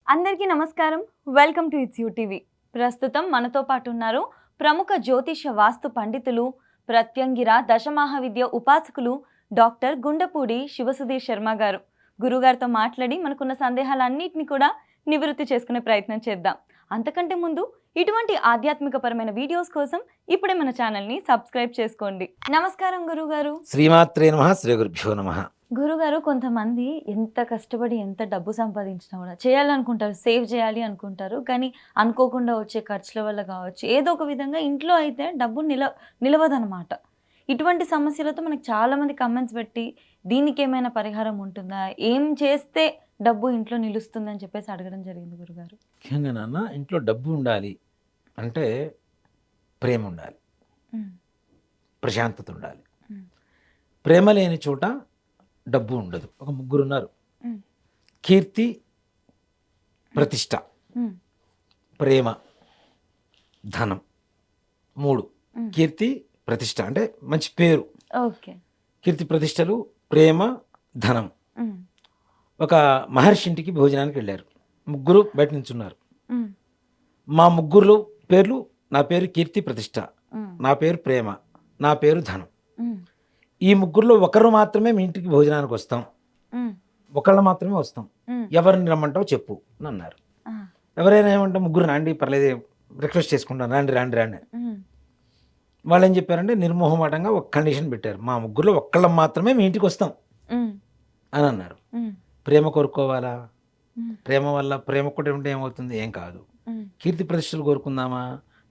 అందరికీ నమస్కారం. Welcome to it's you TV. ప్రస్తుతం మనతో పాటు ఉన్నారు ప్రముఖ జ్యోతిష వాస్తు పండితులు, ప్రత్యంగిర దశమహావిద్య ఉపాసకులు డాక్టర్ గుండపూడి శివసుధీర్ శర్మ గారు. గురుగారితో మాట్లాడి మనకున్న సందేహాలన్నిటిని కూడా నివృత్తి చేసుకునే ప్రయత్నం చేద్దాం. అంతకంటే ముందు ఇటువంటి ఆధ్యాత్మికపరమైన వీడియోస్ కోసం ఇప్పుడే మన ఛానల్ని సబ్స్క్రైబ్ చేసుకోండి. నమస్కారం గురుగారు. శ్రీమాత్రే నమః. శ్రీ గురుభ్యో నమః. గురుగారు, కొంతమంది ఎంత కష్టపడి ఎంత డబ్బు సంపాదించినా కూడా చేయాలనుకుంటారు, సేవ్ చేయాలి అనుకుంటారు. కానీ అనుకోకుండా వచ్చే ఖర్చుల వల్ల కావచ్చు, ఏదో ఒక విధంగా ఇంట్లో అయితే డబ్బు నిలవదనమాట. ఇటువంటి సమస్యలతో మనకు చాలామంది కమెంట్స్ పెట్టి దీనికి ఏమైనా పరిహారం ఉంటుందా, ఏం చేస్తే డబ్బు ఇంట్లో నిలుస్తుందని చెప్పేసి అడగడం జరిగింది గురుగారు. ముఖ్యంగా నాన్న, ఇంట్లో డబ్బు ఉండాలి అంటే ప్రేమ ఉండాలి, ప్రశాంతత ఉండాలి. ప్రేమ లేని చోట డబ్బు ఉండదు. ఒక ముగ్గురు ఉన్నారు: కీర్తి, ప్రతిష్ట, ప్రేమ, ధనం. మూడు. కీర్తి, ప్రతిష్ట అంటే మంచి పేరు. కీర్తి, ప్రతిష్టలు, ప్రేమ, ధనం. ఒక మహర్షి ఇంటికి భోజనానికి వెళ్ళారు. ముగ్గురు బయట నుంచి ఉన్నారు. మా ముగ్గురు పేర్లు: నా పేరు కీర్తి ప్రతిష్ట, నా పేరు ప్రేమ, నా పేరు ధనం. ఈ ముగ్గురులో ఒకరు మాత్రమే మీ ఇంటికి భోజనానికి వస్తాం, ఒకళ్ళు మాత్రమే వస్తాం. ఎవరిని రమ్మంటావు చెప్పు అని అన్నారు. ఎవరైనా ఏమంటాం, ముగ్గురు రాండి, పర్లేదు, రిక్వెస్ట్ చేసుకుంటాను, రాండి రాండి రాండి. వాళ్ళు ఏం చెప్పారంటే నిర్మోహమాటంగా ఒక కండిషన్ పెట్టారు: మా ముగ్గురులో ఒక్కళ్ళం మాత్రమే మీ ఇంటికి వస్తాం అని అన్నారు. ప్రేమ కోరుకోవాలా? ప్రేమ కూడా ఉంటే ఏమవుతుంది? ఏం కాదు. కీర్తి ప్రతిష్టలు కోరుకుందామా?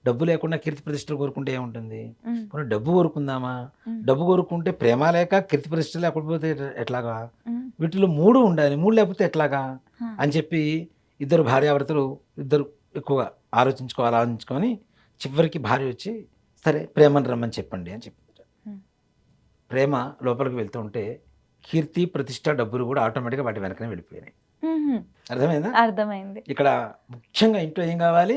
డబ్బు లేకుండా కీర్తి ప్రతిష్టలు కోరుకుంటే ఏముంటుంది? డబ్బు కోరుకుందామా? డబ్బు కోరుకుంటే ప్రేమ లేక కీర్తి ప్రతిష్టలు లేకపోతే ఎట్లాగా? వీటిలో మూడు ఉండాలి, మూడు లేకపోతే ఎట్లాగా అని చెప్పి ఇద్దరు భార్యాభర్తలు ఇద్దరు ఎక్కువగా ఆలోచించుకొని చివరికి భార్య వచ్చి, సరే ప్రేమను రమ్మని చెప్పండి అని చెప్పారు. ప్రేమ లోపలికి వెళ్తూ ఉంటే కీర్తి, ప్రతిష్ట, డబ్బులు కూడా ఆటోమేటిక్గా వాటి వెనకనే వెళ్ళిపోయినాయి. అర్థమైందా? అర్థమైంది. ఇక్కడ ముఖ్యంగా ఇంట్లో ఏం కావాలి?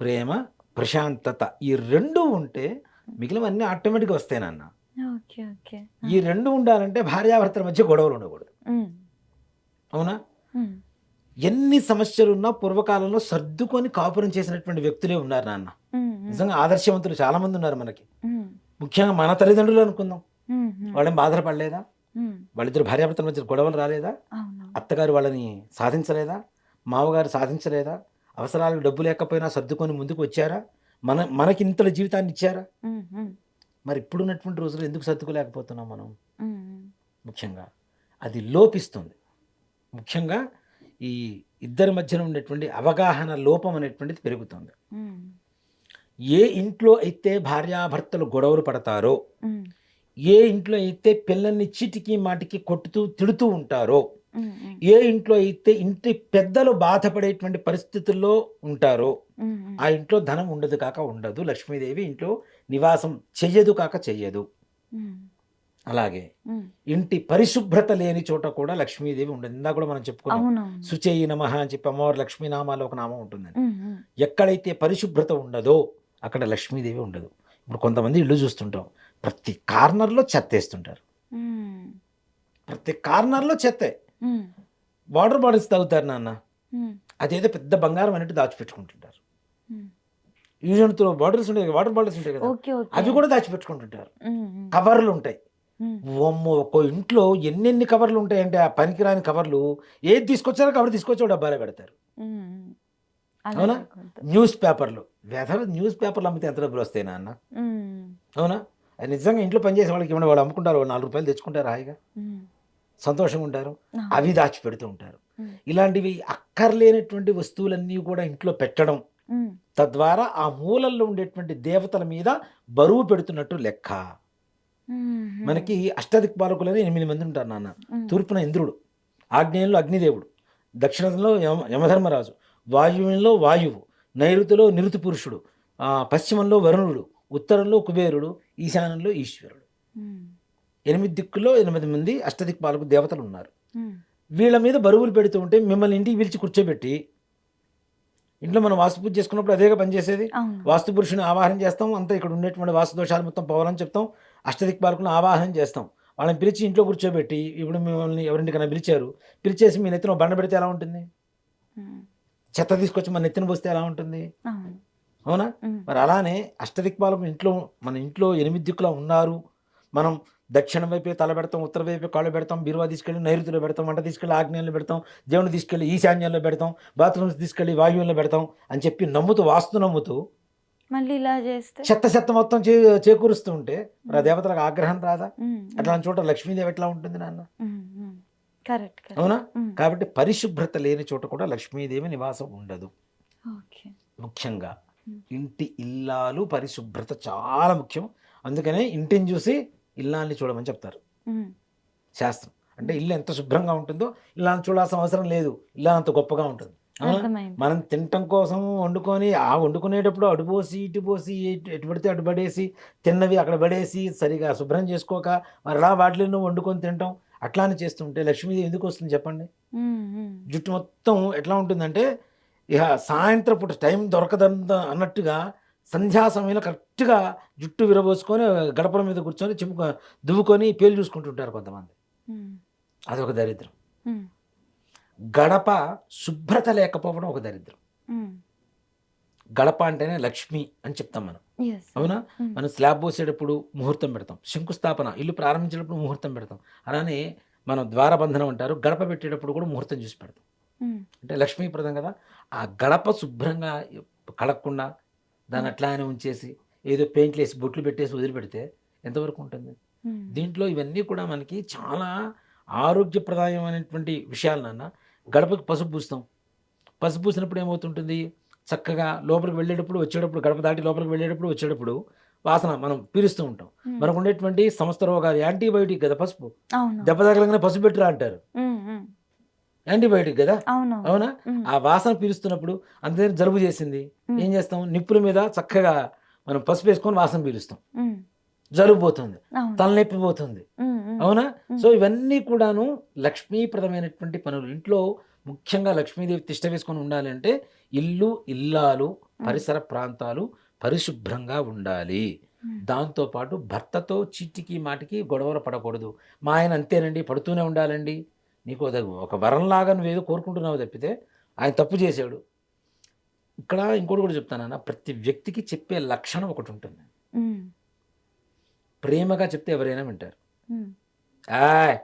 ప్రేమ, ప్రశాంతత. ఈ రెండు ఉంటే మిగిలినవన్నీ ఆటోమేటిక్గా వస్తాయి నాన్న. ఈ రెండు ఉండాలంటే భార్యాభర్తల మధ్య గొడవలు ఉండకూడదు. అవునా? ఎన్ని సమస్యలున్నా పూర్వకాలంలో సర్దుకొని కాపురం చేసినటువంటి వ్యక్తులే ఉన్నారు నాన్న. నిజంగా ఆదర్శవంతులు చాలా మంది ఉన్నారు మనకి. ముఖ్యంగా మన తల్లిదండ్రులు అనుకుందాం, వాళ్ళేం బాధపడలేదా? వాళ్ళిద్దరు భార్యాభర్తల మధ్య గొడవలు రాలేదా? అత్తగారు వాళ్ళని సాధించలేదా? మామగారు సాధించలేదా? అవసరాలకు డబ్బు లేకపోయినా సర్దుకొని ముందుకు వచ్చారా? మనకి ఇంతలో జీవితాన్ని ఇచ్చారా? మరి ఇప్పుడున్నటువంటి రోజులు ఎందుకు సర్దుకోలేకపోతున్నాం మనం? ముఖ్యంగా అది లోపిస్తుంది. ముఖ్యంగా ఈ ఇద్దరి మధ్యన ఉండేటువంటి అవగాహన లోపం అనేటువంటిది పెరుగుతుంది. ఏ ఇంట్లో అయితే భార్యాభర్తలు గొడవలు పడతారో, ఏ ఇంట్లో అయితే పిల్లల్ని చీటికి మాటికి కొట్టుతూ తిడుతూ ఉంటారో, ఏ ఇంట్లో అయితే ఇంటి పెద్దలు బాధపడేటువంటి పరిస్థితుల్లో ఉంటారో, ఆ ఇంట్లో ధనం ఉండదు కాక ఉండదు, లక్ష్మీదేవి ఇంట్లో నివాసం చెయ్యదు కాక చెయ్యదు. అలాగే ఇంటి పరిశుభ్రత లేని చోట కూడా లక్ష్మీదేవి ఉండదు. ఇందా కూడా మనం చెప్పుకున్నాం, శుచేయి నమః అని చెప్పి అమ్మవారు లక్ష్మీనామాలో ఒక నామం ఉంటుందని. ఎక్కడైతే పరిశుభ్రత ఉండదో అక్కడ లక్ష్మీదేవి ఉండదు. ఇప్పుడు కొంతమంది ఇల్లు చూస్తుంటాం, ప్రతి కార్నర్లో చెత్తేస్తుంటారు. ప్రతి కార్నర్లో చెత్తే. వాటర్ బాటిల్స్ తాగుతారు నాన్న, అదేదో పెద్ద బంగారం అన్నట్టు దాచిపెట్టుకుంటుంటారు. యూజన్తో బాటిల్స్ ఉంటాయి, వాటర్ బాటిల్స్ ఉంటాయి కదా, అవి కూడా దాచిపెట్టుకుంటుంటారు. కవర్లు ఉంటాయి. ఒక్కో ఇంట్లో ఎన్నెన్ని కవర్లు ఉంటాయంటే, ఆ పనికిరాని కవర్లు ఏది తీసుకొచ్చారో కవర్ తీసుకొచ్చి డబ్బాలో పెడతారు. అవునా? న్యూస్ పేపర్లు అమ్మితే ఎంత డబ్బులు వస్తాయి నాన్న? అవునా? అది నిజంగా ఇంట్లో పనిచేసే వాళ్ళకి ఏమన్నా వాళ్ళు అమ్ముకుంటారు, 4 రూపాయలు తెచ్చుకుంటారు, హాయిగా సంతోషంగా ఉంటారు. అవి దాచిపెడుతూ ఉంటారు. ఇలాంటివి అక్కర్లేనటువంటి వస్తువులన్నీ కూడా ఇంట్లో పెట్టడం, తద్వారా ఆ మూలల్లో ఉండేటువంటి దేవతల మీద బరువు పెడుతున్నట్టు లెక్క. మనకి అష్టదిక్పాలకులని 8 మంది ఉంటారు నాన్న. తూర్పున ఇంద్రుడు, ఆగ్నేయంలో అగ్నిదేవుడు, దక్షిణంలో యమధర్మరాజు, వాయువ్యంలో వాయువు, నైరుతిలో నిరుతి పురుషుడు, పశ్చిమంలో వరుణుడు, ఉత్తరంలో కుబేరుడు, ఈశాన్యంలో ఈశ్వరుడు. 8 దిక్కుల్లో 8 మంది అష్టదిక్పాలకు దేవతలు ఉన్నారు. వీళ్ళ మీద బరువులు పెడుతూ ఉంటే మిమ్మల్ని ఇంటికి పిలిచి కూర్చోబెట్టి, ఇంట్లో మనం వాస్తు పూజ చేసుకున్నప్పుడు అదేగా పనిచేసేది. వాస్తు పురుషుని ఆవాహన చేస్తాం, అంతా ఇక్కడ ఉండేటువంటి వాస్తు దోషాలు మొత్తం పోవాలని చెప్తాం, అష్టదిక్పాలకులను ఆవాహన చేస్తాం. వాళ్ళని పిలిచి ఇంట్లో కూర్చోబెట్టి, ఇప్పుడు మిమ్మల్ని ఎవరింటికైనా పిలిచారు, పిలిచేసి మీ నెత్తిన బండ పెడితే ఎలా ఉంటుంది? చెత్త తీసుకొచ్చి మన నెత్తిన పోస్తే ఎలా ఉంటుంది? అవును. అవునా? హ్మ్. మరి అలానే అష్టదిక్పాలకులు ఇంట్లో మన ఇంట్లో 8 దిక్కులా ఉన్నారు. మనం దక్షిణం వైపే తల పెడతాం, ఉత్తర వైపే కాళ్ళు పెడతాం, బీరువా తీసుకెళ్ళి నైరుతిలో పెడతాం, వంట తీసుకెళ్ళి ఆగ్నేయంలో పెడతాం, దేవుని తీసుకెళ్ళి ఈశాన్యంలో పెడతాం, బాత్రూమ్స్ తీసుకెళ్ళి వాయువ్యంలో పెడతాం అని చెప్పి నమ్ముతూ, వాస్తు నమ్ముతూ మళ్ళీ ఇలా చేస్తే? చెత్త మొత్తం చేకూరుస్తూ ఉంటే మరి ఆ దేవతలకు ఆగ్రహం రాదా? హ్మ్. అట్లాంటి చోట లక్ష్మీదేవి ఎట్లా ఉంటుంది నాన్న? హ్మ్. హ్మ్. కరెక్ట్. కరెక్ట్. అవునా? హ్మ్. కాబట్టి పరిశుభ్రత లేని చోట కూడా లక్ష్మీదేవి నివాసం ఉండదు. ఓకే. ముఖ్యంగా హ్మ్. ఇంటి ఇల్లాలు పరిశుభ్రత చాలా ముఖ్యం. అందుకనే ఇంటిని చూసి ఇల్లాల్ని చూడమని చెప్తారు హ్మ్. శాస్త్రం. అంటే ఇల్లు ఎంత శుభ్రంగా ఉంటుందో ఇల్లాలని చూడాల్సిన అవసరం లేదు. ఇల్లాలు అంత గొప్పగా ఉంటుంది. అవునా? అర్థమైంది. మనం తినటం కోసం వండుకొని ఆ వండుకునేటప్పుడు అటు పోసి ఇటు పోసి ఎటు పడితే అటు పడేసి తిన్నవి అక్కడ పడేసి సరిగా శుభ్రం చేసుకోక మరలా వాటిలో వండుకొని తినటం అట్లానే చేస్తుంటే లక్ష్మీదేవి ఎందుకు వస్తుంది చెప్పండి? హ్మ్. హ్మ్. జుట్టు మొత్తం ఎట్లా ఉంటుందంటే ఇక సాయంత్రం పూట టైం దొరకదంత అన్నట్టుగా సంధ్యా సమయంలో కరెక్ట్గా జుట్టు విరబోసుకొని గడపల మీద కూర్చొని దువ్వుకొని పేలు చూసుకుంటుంటారు కొంతమంది. హ్మ్. అదొక దరిద్రం. హ్మ్. గడప శుభ్రత లేకపోవడం ఒక దరిద్రం. హ్మ్. గడప అంటేనే లక్ష్మి అని చెప్తాం మనం. యెస్. అవునా? హ్మ్. మనం స్లాబ్ పోసేటప్పుడు ముహూర్తం పెడతాం, శంకుస్థాపన ఇల్లు ప్రారంభించేటప్పుడు ముహూర్తం పెడతాం, అలానే మనం ద్వారబంధనం అంటారు, గడప పెట్టేటప్పుడు కూడా ముహూర్తం చూసి పెడతాం. హ్మ్. అంటే లక్ష్మీప్రదం కదా. ఆ గడప శుభ్రంగా కడగకుండా దాన్ని హ్మ్. అట్లానే ఉంచేసి ఏదో పెయింట్లు వేసి బొట్లు పెట్టేసి వదిలిపెడితే ఎంతవరకు ఉంటుంది? హ్మ్. దీంట్లో ఇవన్నీ కూడా మనకి చాలా ఆరోగ్యప్రదాయమైనటువంటి విషయాలు నాన్న. గడపకి పసుపు పూస్తాం, పసుపు పూసినప్పుడు ఏమవుతుంటుంది? చక్కగా లోపలికి వెళ్ళేటప్పుడు వచ్చేటప్పుడు గడప దాటి లోపలికి వెళ్ళేటప్పుడు వచ్చేటప్పుడు వాసన మనం పీలుస్తూ ఉంటాం. హ్మ్. మనకు ఉండేటువంటి సమస్త రోగాలు యాంటీబయోటిక్ కదా పసుపు. అవును. దెబ్బ తగలంగానే పసుపు పెట్టురా అంటారు, హ్మ్. హ్మ్. యాంటీబయోటిక్ కదా. అవునవును. అవునా? హ్మ్. ఆ వాసన పీలుస్తున్నప్పుడు అంతే జలుబు చేసింది. హ్మ్. ఏం చేస్తాం? నిప్పుల మీద చక్కగా మనం పసుపు వేసుకొని వాసన పీలుస్తాం. హ్మ్. జలుబు పోతుంది, అవును. తలనొప్పి పోతుంది. హ్మ్. హ్మ్. అవునా? హ్మ్. సో ఇవన్నీ కూడాను లక్ష్మీప్రదమైనటువంటి పనులు. ఇంట్లో ముఖ్యంగా లక్ష్మీదేవి తిష్ట వేసుకొని ఉండాలి అంటే ఇల్లు, ఇల్లాలు, హ్మ్. పరిసర ప్రాంతాలు పరిశుభ్రంగా ఉండాలి. హ్మ్. దాంతో పాటు భర్తతో చీటికి మాటికి గొడవలు పడకూడదు. మా ఆయన అంతేనండి పడుతూనే ఉండాలండి. నీకు ఒక వరంలాగా నువ్వేదో కోరుకుంటున్నావు తప్పితే ఆయన తప్పు చేశాడు. ఇక్కడ ఇంకోటి కూడా చెప్తానన్న, ప్రతి వ్యక్తికి చెప్పే లక్షణం ఒకటి ఉంటుంది. హ్మ్. ప్రేమగా చెప్తే ఎవరైనా వింటారు. హ్మ్. ఏయ్!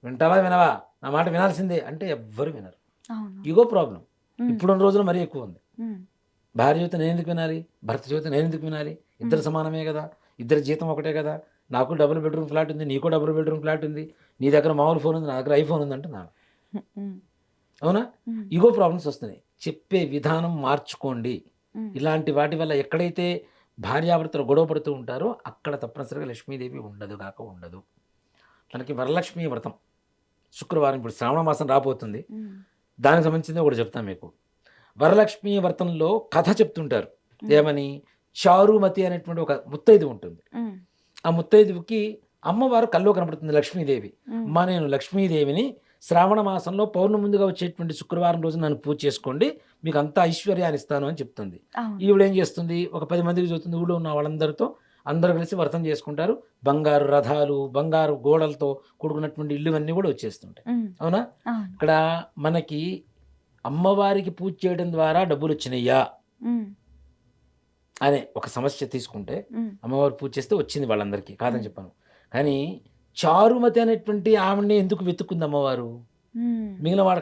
వింటావా? వినవా? నా మాట వినాల్సిందే అంటే ఎవ్వరు వినరు. అవును. ఇగో ప్రాబ్లమ్. హ్మ్. ఇప్పుడున్న రోజుల్లో మరీ ఎక్కువుంది. హ్మ్. భార్య చెబితే నేనెందుకు వినాలి? భర్త చెబితే నేనెందుకు వినాలి? ఇద్దరు హ్మ్. సమానమే గదా! ఇద్దరి జీతం ఒకటే గదా! నాకు డబుల్ బెడ్‌రూమ్ ఫ్లాట్ ఉంది, నీకు డబుల్ బెడ్‌రూమ్ ఫ్లాట్ ఉంది. నీ దగ్గర మామూలు ఫోన్ ఉంది, నా దగ్గర ఐఫోన్ ఉంది అంటున్నాను. హ్మ్. హ్మ్. అవునా? హ్మ్. ఇగో ప్రాబ్లమ్స్ వస్తున్నాయి. చెప్పే విధానం మార్చుకోండి. హ్మ్. ఇలాంటి వాటి వల్ల ఎక్కడైతే భార్యాభర్తలు గొడవ పడుతూ ఉంటారో అక్కడ తప్పనిసరిగా లక్ష్మీదేవి ఉండదు గాక ఉండదు. మనకి వరలక్ష్మి వ్రతం శుక్రవారం ఇప్పుడు శ్రావణ మాసం రాబోతుంది. హ్మ్. దానికి సంబంధించింది ఒకటి చెప్తాను మీకు. వరలక్ష్మి వ్రతంలో కథ చెప్తుంటారు. హ్మ్. ఏమని? చారుమతి అనేటువంటి ఒక ముత్తైదువ ఉంటుంది. హ్మ్. ఆ ముత్తైదువుకి అమ్మవారు కల్లో కనపడుతుంది లక్ష్మీదేవి. హ్మ్. అమ్మా నేను లక్ష్మీదేవిని, శ్రావణ మాసంలో పౌర్ణమి ముందుగా వచ్చేటువంటి శుక్రవారం రోజు నన్ను పూజ చేసుకోండి, మీకు అంతా ఐశ్వర్యాన్ని ఇస్తాను అని చెప్తుంది. అవును. ఈవిడేం చేస్తుంది? ఒక 10 మందికి చెబుతుంది. ఊళ్ళో ఉన్న వాళ్ళందరితో అందరూ కలిసి వ్రతం చేసుకుంటారు. బంగారు రథాలు, బంగారు గోడలతో కూడుకున్నటువంటి ఇల్లువన్నీ కూడా వచ్చేస్తుంటాయి. హ్మ్. అవునా? అవును. ఇక్కడ మనకి అమ్మవారికి పూజ చేయడం ద్వారా డబ్బులొచ్చినయ్యా హ్మ్. అనే ఒక సమస్య తీసుకుంటే, హ్మ్. అమ్మవారు పూజ చేస్తే వచ్చింది వాళ్ళందరికీ, కాదని హ్మ్. చెప్పను. కానీ చారుమతి అనేటువంటి ఆవిడని ఎందుకు వెతుక్కుంది అమ్మవారు? హ్మ్. మిగిలిన వాళ్ళ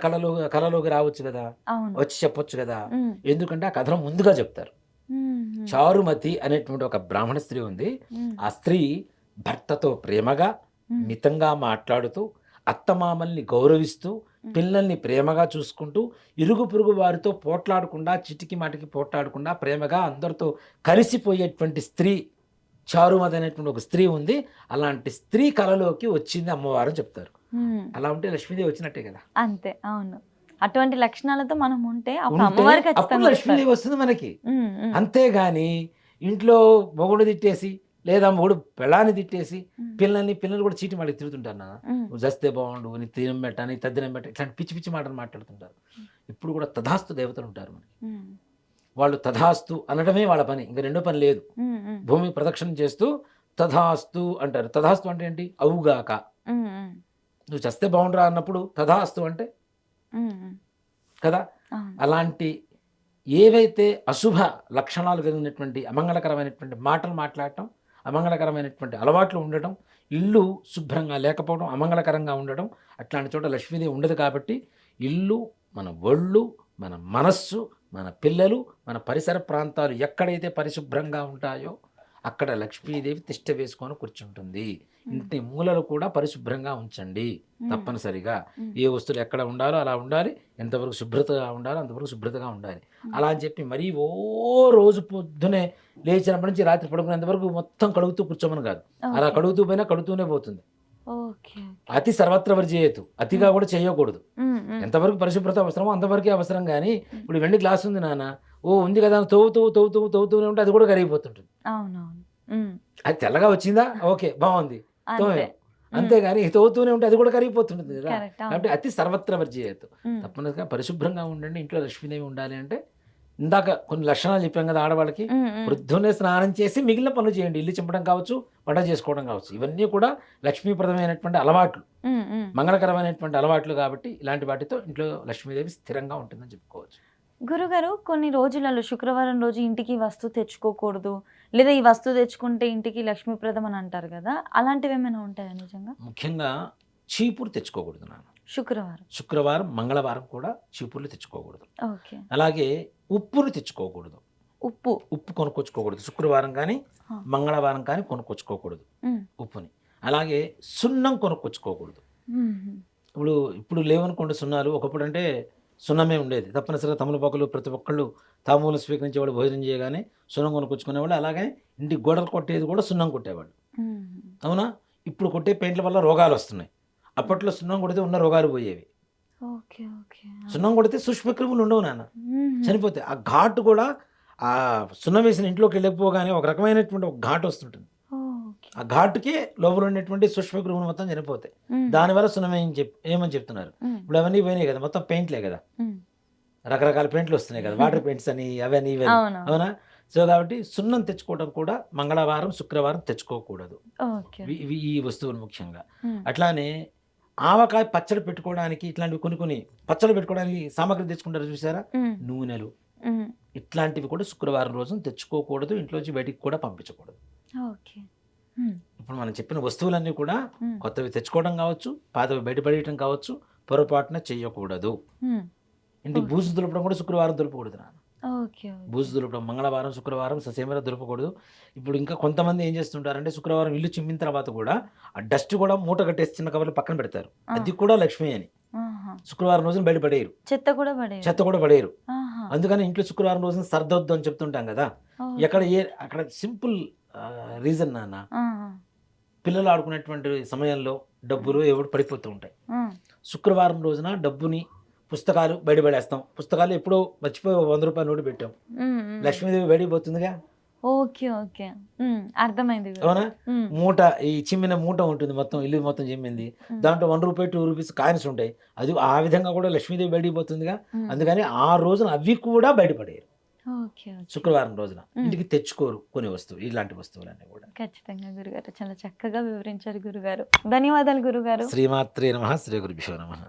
కళలోకి రావచ్చు గదా! అవును. వచ్చి చెప్పొచ్చు గదా! హ్మ్. ఎందుకంటే ఆ కథను ముందుగా చెప్తారు. హ్మ్. హ్మ్. చారుమతి అనేటువంటి ఒక బ్రాహ్మణ స్త్రీ ఉంది. హ్మ్. ఆ స్త్రీ భర్తతో ప్రేమగా, హ్మ్. మితంగా మాట్లాడుతూ, అత్తమామల్ని గౌరవిస్తూ, హ్మ్. పిల్లల్ని ప్రేమగా చూసుకుంటూ, ఇరుగు పొరుగు వారితో పోట్లాడకుండా, చిటికి మాటికి పోట్లాడకుండా, ప్రేమగా అందరితో కలిసిపోయేటువంటి స్త్రీ చారుమతి అనేటువంటి ఒక స్త్రీ ఉంది. అలాంటి స్త్రీ కలలోకి వచ్చింది అమ్మవారు అని చెప్తారు. హ్మ్. అలా ఉంటే లక్ష్మీదేవి వచ్చినట్టే కదా! అంతే. అవును. అటువంటి లక్షణాలతో మనం ఉంటే అప్పుడు ఉంటే అమ్మవారు అప్పుడు ఖచ్చితంగా వస్తారు. లక్ష్మీదేవి వస్తుంది మనకి. హ్మ్. హ్మ్. అంతేగాని ఇంట్లో మొగుడిని తిట్టేసి, లేదా మొగుడు పెళ్ళాన్ని తిట్టేసి, హ్మ్. పిల్లలు కూడా చీటి మాటకి తిడుతుంటారు నాన్న. హ్మ్. "నువ్వు చస్తే బాగుండు, నీకు తినం పెట్ట, నీకు తద్దినం పెట్ట" ఇట్లాంటి పిచ్చి పిచ్చి మాటలు మాట్లాడుతుంటారు. ఇప్పుడు కూడా తథాస్తు దేవతలు ఉంటారు మనకి. హ్మ్. వాళ్ళు తథాస్తు అనడమే వాళ్ళ పని. ఇంక రెండో పని లేదు. హ్మ్. హ్మ్. భూమి ప్రదక్షిణ చేస్తూ తథాస్తు అంటారు. తథాస్తు అంటే ఏంటి? అవుగాక. హ్మ్. హ్మ్. నువ్వు చస్తే బాగుండురా అన్నప్పుడు తథాస్తు అంటే హ్మ్. హ్మ్. కదా! అవును. అలాంటి ఏవైతే అశుభ లక్షణాలు కలిగినటువంటి అమంగళకరమైనటువంటి మాటలు మాట్లాడటం, అమంగళకరమైనటువంటి అలవాట్లు ఉండటం, ఇల్లు శుభ్రంగా లేకపోవడం, అమంగళకరంగా ఉండడం, అట్లాంటి చోట లక్ష్మీదేవి ఉండదు. కాబట్టి ఇల్లు, మన ఒళ్ళు, మన మనస్సు, మన పిల్లలు, మన పరిసర ప్రాంతాలు ఎక్కడైతే పరిశుభ్రంగా ఉంటాయో అక్కడ లక్ష్మీదేవి తిష్ట వేసుకొని కూర్చుంటుంది. ఇంటి మూలలు కూడా పరిశుభ్రంగా ఉంచండి తప్పనిసరిగా. ఏ వస్తువులు ఎక్కడ ఉండాలో అలా ఉండాలి, ఎంతవరకు శుభ్రతగా ఉండాలో అంతవరకు శుభ్రతగా ఉండాలి. అలా అని చెప్పి మరీ రోజు పొద్దునే లేచినప్పటి నుంచి రాత్రి పడుకునేంత వరకు మొత్తం కడుగుతూ కూర్చోమని కాదు. అలా కడుగుతూ పోయినా కడుగుతూనే పోతుంది. అతి సర్వత్ర వర్జేయతు, అతిగా కూడా చేయకూడదు. ఎంతవరకు పరిశుభ్రత అవసరమో అంతవరకే అవసరం. కానీ ఇప్పుడు వెండి గ్లాస్ ఉంది నాన్న, ఉంది కదా తవ్వుతూనే ఉంటే అది కూడా కరిగిపోతుంటుంది. అది తెల్లగా వచ్చిందా, ఓకే బాగుంది, అంతేగాని తవ్వుతూనే ఉంటే అది కూడా కరిగిపోతుంటుంది కదా. కాబట్టి అతి సర్వత్ర వర్జేయతు, తప్పనిసరిగా పరిశుభ్రంగా ఉండండి. ఇంట్లో లక్ష్మీదేవి ఉండాలి అంటే ఇందాక కొన్ని లక్షణాలు చెప్పాం కదా. ఆడవాళ్ళకి వృద్ధునే స్నానం చేసి మిగిలిన పనులు చేయండి. ఇల్లు చింపడం కావచ్చు, వంట చేసుకోవడం కావచ్చు, ఇవన్నీ కూడా లక్ష్మీప్రదమైనటువంటి అలవాట్లు, మంగళకరమైనటువంటి అలవాట్లు. కాబట్టి ఇలాంటి వాటితో ఇంట్లో లక్ష్మీదేవి స్థిరంగా ఉంటుందని చెప్పుకోవచ్చు. గురుగారు, కొన్ని రోజులలో శుక్రవారం రోజు ఇంటికి వస్తువు తెచ్చుకోకూడదు, లేదా ఈ వస్తువు తెచ్చుకుంటే ఇంటికి లక్ష్మీప్రదం అని అంటారు కదా, అలాంటివి ఏమైనా ఉంటాయా నిజంగా? ముఖ్యంగా చీపురు తెచ్చుకోకూడదు నాన్న. శుక్రవారం, మంగళవారం కూడా చీపుర్లు తెచ్చుకోకూడదు. అలాగే ఉప్పును తెచ్చుకోకూడదు. ఉప్పు కొనుక్కొచ్చుకోకూడదు. శుక్రవారం కానీ మంగళవారం కానీ కొనుక్కొచ్చుకోకూడదు ఉప్పుని. అలాగే సున్నం కొనుక్కొచ్చుకోకూడదు. ఇప్పుడు లేవనుకోండి సున్నాలు. ఒకప్పుడు అంటే సున్నమే ఉండేది. తప్పనిసరిగా తమలపాకులు ప్రతి ఒక్కళ్ళు తాంబూలం స్వీకరించేవాళ్ళు, భోజనం చేయగానే సున్నం కొనుక్కొచ్చుకునేవాళ్ళు. అలాగే ఇంటి గోడలు కొట్టేది కూడా సున్నం కొట్టేవాళ్ళు. అవునా? ఇప్పుడు కొట్టే పెయింట్ల వల్ల రోగాలు వస్తున్నాయి. అప్పట్లో సున్నం కొడితే ఉన్న రోగాలు పోయేవి. సున్నం కొడితే సూక్ష్మక్రిములు ఉండవు నాన్న, చనిపోతాయి. ఆ ఘాటు కూడా ఆ సున్నం వేసిన ఇంట్లోకి వెళ్ళిపోగానే ఒక రకమైనటువంటి ఒక ఘాటు వస్తుంటుంది. ఆ ఘాటుకే లోపల ఉన్నటువంటి సూక్ష్మక్రిములు మొత్తం చనిపోతాయి. దానివల్ల సున్నం ఏమని చెప్తున్నారు. ఇప్పుడు అవన్నీ పోయినాయి కదా, మొత్తం పెయింట్లే కదా, రకరకాల పెయింట్లు వస్తున్నాయి కదా, వాటర్ పెయింట్స్ అని అవన్నీ ఇవన్నీ. అవునా? సో కాబట్టి సున్నం తెచ్చుకోవడం కూడా మంగళవారం, శుక్రవారం తెచ్చుకోకూడదు ఈ వస్తువులు ముఖ్యంగా. అట్లానే ఆవకాయ పచ్చడి పెట్టుకోవడానికి ఇట్లాంటివి కొన్ని పచ్చడి పెట్టుకోవడానికి సామాగ్రి తెచ్చుకుంటారు చూసారా, నూనెలు, ఇట్లాంటివి కూడా శుక్రవారం రోజున తెచ్చుకోకూడదు. ఇంట్లోంచి బయటికి కూడా పంపించకూడదు. ఇప్పుడు మనం చెప్పిన వస్తువులన్నీ కూడా కొత్తవి తెచ్చుకోవడం కావచ్చు, పాతవి బయటపడేయటం కావచ్చు, పొరపాటున చేయకూడదు. ఇంటికి బూజు దులపడం కూడా శుక్రవారం దులపకూడదు నాన్న. బూజు దులపడం మంగళవారం, శుక్రవారం ససేమరా దులపకూడదు. ఇప్పుడు ఇంకా కొంతమంది ఏం చేస్తుంటారంటే శుక్రవారం ఇల్లు చిమ్మిన తర్వాత కూడా ఆ డస్ట్ కూడా మూట కట్టేసి చిన్న కవర్లు పక్కన పెడతారు. అది కూడా లక్ష్మి అని. శుక్రవారం రోజున బయటపడేయరు, చెత్త కూడా పడేయరు. అందుకని ఇంట్లో శుక్రవారం రోజున సర్దొద్దు అని చెప్తుంటాం కదా. అక్కడ సింపుల్ రీజన్ నాన్న, పిల్లలు ఆడుకునేటువంటి సమయంలో డబ్బులు ఎవరు పడిపోతూ ఉంటాయి. శుక్రవారం రోజున డబ్బుని, పుస్తకాలు బయటపడేస్తాం. పుస్తకాలు ఎప్పుడో మర్చిపోయి 100 రూపాయల నోటు పెట్టాం, లక్ష్మీదేవి బయటపోతుందిగా. అర్థమైంది. అవునా? మూట, ఈ చిమ్మిన మూట ఉంటుంది, మొత్తం ఇల్లు మొత్తం చిమ్మింది, దాంట్లో 1 రూపాయి 2 రూపీస్ కాయిన్స్ ఉంటాయి. అది ఆ విధంగా కూడా లక్ష్మీదేవి బయటపోతుందిగా. అందుకని ఆ రోజున అవి కూడా బయటపడేరు. శుక్రవారం రోజున ఇంటికి తెచ్చుకోరు కొన్ని వస్తువులు, ఇలాంటి వస్తువులన్నీ కూడా. ఖచ్చితంగా గురుగారు, చాలా చక్కగా వివరించారు గురుగారు. ధన్యవాదాలు గురుగారు. శ్రీమాత్రే నమః. శ్రీ గురుభ్యో నమః.